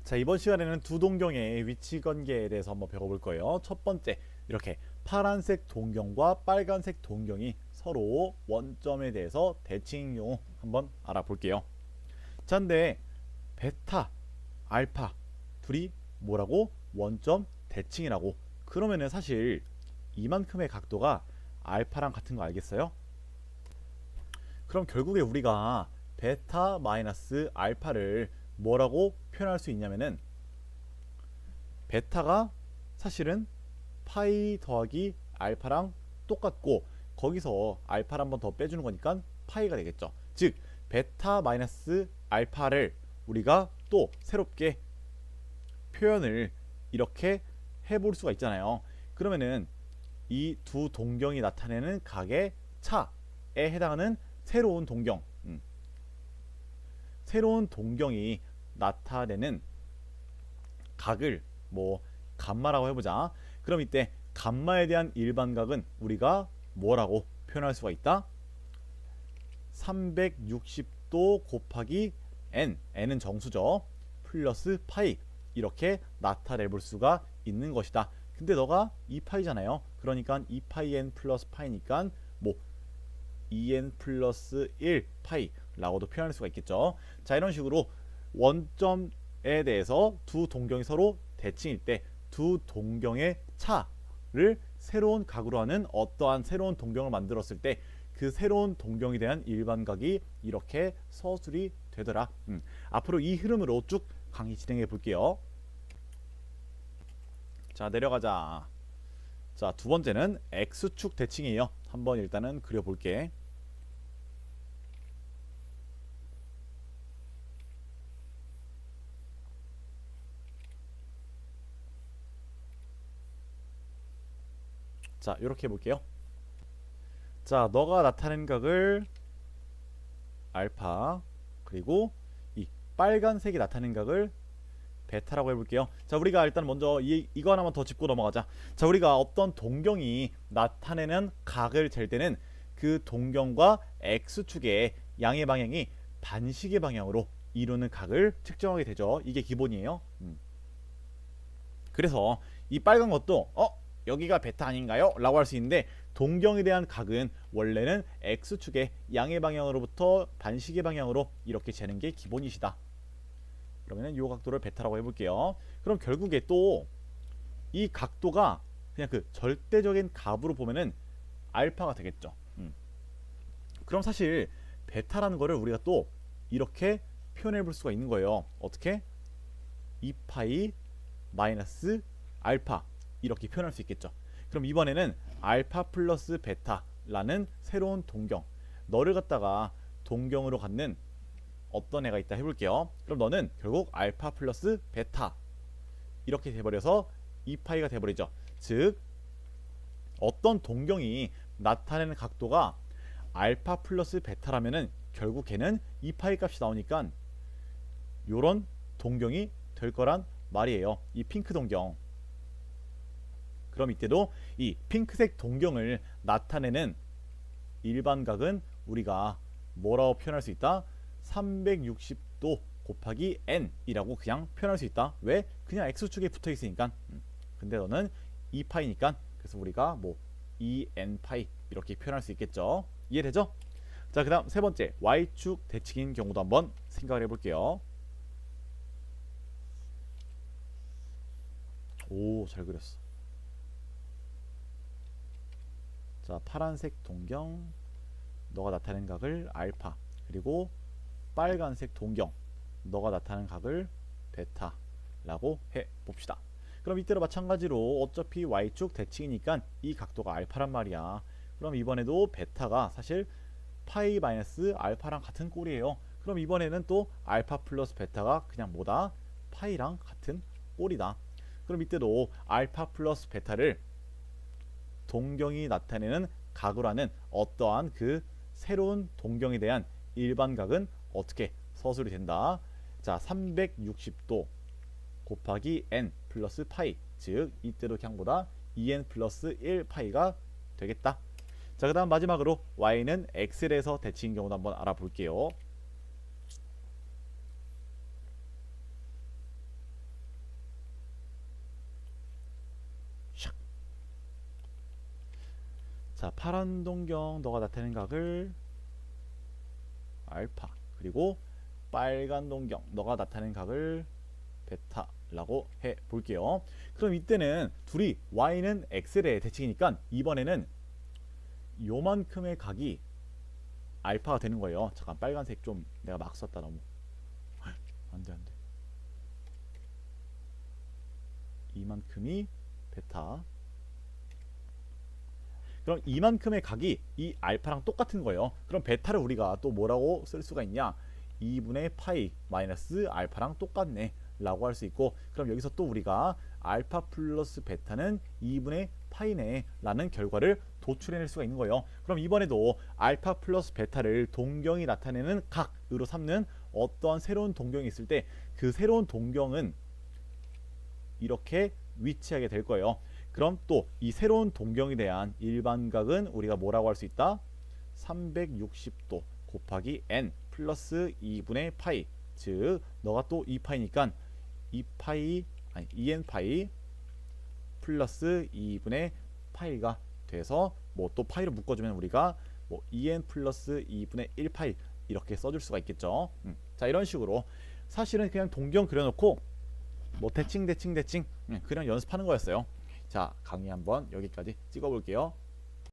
자, 이번 시간에는 두 동경의 위치 관계에 대해서 한번 배워볼 거예요. 첫 번째, 이렇게 파란색 동경과 빨간색 동경이 서로 원점에 대해서 대칭 경우 한번 알아볼게요. 자, 근데 베타, 알파 둘이 뭐라고? 원점 대칭이라고. 그러면은 사실 이만큼의 각도가 알파랑 같은 거 알겠어요? 그럼 결국에 우리가 베타 마이너스 알파를 뭐라고 표현할 수 있냐면은 베타가 사실은 파이 더하기 알파랑 똑같고 거기서 알파를 한 번 더 빼주는 거니까 파이가 되겠죠. 즉 베타 마이너스 알파를 우리가 또 새롭게 표현을 이렇게 해볼 수가 있잖아요. 그러면은 이 두 동경이 나타내는 각의 차에 해당하는 새로운 동경, 새로운 동경이 나타내는 각을 뭐 감마라고 해보자. 그럼 이때 감마에 대한 일반각은 우리가 뭐라고 표현할 수가 있다? 360도 곱하기 n은 정수죠. 플러스 파이 이렇게 나타내 볼 수가 있는 것이다. 근데 너가 2파이잖아요. 그러니까 2파이 플러스 파이니까 뭐 2n 플러스 1파이라고도 표현할 수가 있겠죠. 자, 이런 식으로 원점에 대해서 두 동경이 서로 대칭일 때 두 동경의 차를 새로운 각으로 하는 어떠한 새로운 동경을 만들었을 때 그 새로운 동경에 대한 일반각이 이렇게 서술이 되더라. 앞으로 이 흐름으로 쭉 강의 진행해 볼게요. 자, 내려가자. 자, 두 번째는 X축 대칭이에요. 한번 일단은 그려볼게. 자, 이렇게 해볼게요. 자, 너가 나타낸 각을 알파, 그리고 이 빨간색이 나타낸 각을 베타라고 해볼게요. 자, 우리가 일단 먼저 이거 하나만 더 짚고 넘어가자. 자, 우리가 어떤 동경이 나타내는 각을 잴 때는 그 동경과 X축의 양의 방향이 반시계 방향으로 이루는 각을 측정하게 되죠. 이게 기본이에요. 그래서 이 빨간 것도 여기가 베타 아닌가요? 라고 할 수 있는데 동경에 대한 각은 원래는 X축의 양의 방향으로부터 반시계 방향으로 이렇게 재는 게 기본이시다. 그러면 이 각도를 베타라고 해볼게요. 그럼 결국에 또 이 각도가 그냥 그 절대적인 값으로 보면은 알파가 되겠죠. 그럼 사실 베타라는 거를 우리가 또 이렇게 표현해 볼 수가 있는 거예요. 어떻게? 2파이 마이너스 알파 이렇게 표현할 수 있겠죠. 그럼 이번에는 알파 플러스 베타라는 새로운 동경, 너를 갖다가 동경으로 갖는 어떤 애가 있다 해볼게요. 그럼 너는 결국 알파 플러스 베타 이렇게 돼버려서 2파이가 돼버리죠. 즉 어떤 동경이 나타내는 각도가 알파 플러스 베타라면은 결국 걔는 2파이 값이 나오니까 요런 동경이 될 거란 말이에요. 이 핑크 동경. 그럼 이때도 이 핑크색 동경을 나타내는 일반각은 우리가 뭐라고 표현할 수 있다? 360도 곱하기 n이라고 그냥 표현할 수 있다. 왜? 그냥 x축에 붙어 있으니까. 근데 너는 2파이니까 그래서 우리가 뭐 2n파이 이렇게 표현할 수 있겠죠. 이해되죠? 자, 그 다음 세 번째 y축 대칭인 경우도 한번 생각을 해볼게요. 오, 잘 그렸어. 자, 파란색 동경, 너가 나타낸 각을 알파, 그리고 빨간색 동경, 너가 나타낸 각을 베타라고 해봅시다. 그럼 이때로 마찬가지로 어차피 y축 대칭이니까 이 각도가 알파란 말이야. 그럼 이번에도 베타가 사실 파이 마이너스 알파랑 같은 꼴이에요. 그럼 이번에는 또 알파 플러스 베타가 그냥 뭐다? 파이랑 같은 꼴이다. 그럼 이때도 알파 플러스 베타를 동경이 나타내는 각으로 하는 어떠한 그 새로운 동경에 대한 일반각은 어떻게 서술이 된다. 자, 360도 곱하기 n 플러스 파이, 즉 이때도 그냥보다 2n 플러스 1파이가 되겠다. 자, 그 다음 마지막으로 y는 x에 대해서 대칭인 경우도 한번 알아볼게요. 자, 파란 동경 너가 나타낸 각을 알파, 그리고 빨간 동경 너가 나타낸 각을 베타라고 해 볼게요. 그럼 이때는 둘이 y는 x의 대칭이니까 이번에는 요만큼의 각이 알파가 되는 거예요. 잠깐 빨간색 좀 내가 막 썼다 너무. 안돼. 이만큼이 베타. 그럼 이만큼의 각이 이 알파랑 똑같은 거예요. 그럼 베타를 우리가 또 뭐라고 쓸 수가 있냐? 2분의 파이 마이너스 알파랑 똑같네 라고 할 수 있고, 그럼 여기서 또 우리가 알파 플러스 베타는 2분의 파이네 라는 결과를 도출해낼 수가 있는 거예요. 그럼 이번에도 알파 플러스 베타를 동경이 나타내는 각으로 삼는 어떠한 새로운 동경이 있을 때 그 새로운 동경은 이렇게 위치하게 될 거예요. 그럼 또 이 새로운 동경에 대한 일반각은 우리가 뭐라고 할 수 있다? 360도 곱하기 n 플러스 2분의 파이, 즉 너가 또 2파이니까 2파이 아니 2n 파이 플러스 2분의 파이가 돼서 뭐 또 파이로 묶어주면 우리가 뭐 2n 플러스 2분의 1파이 이렇게 써줄 수가 있겠죠. 자, 이런 식으로 사실은 그냥 동경 그려놓고 뭐 대칭 그냥 연습하는 거였어요. 자, 강의 한번 여기까지 찍어볼게요.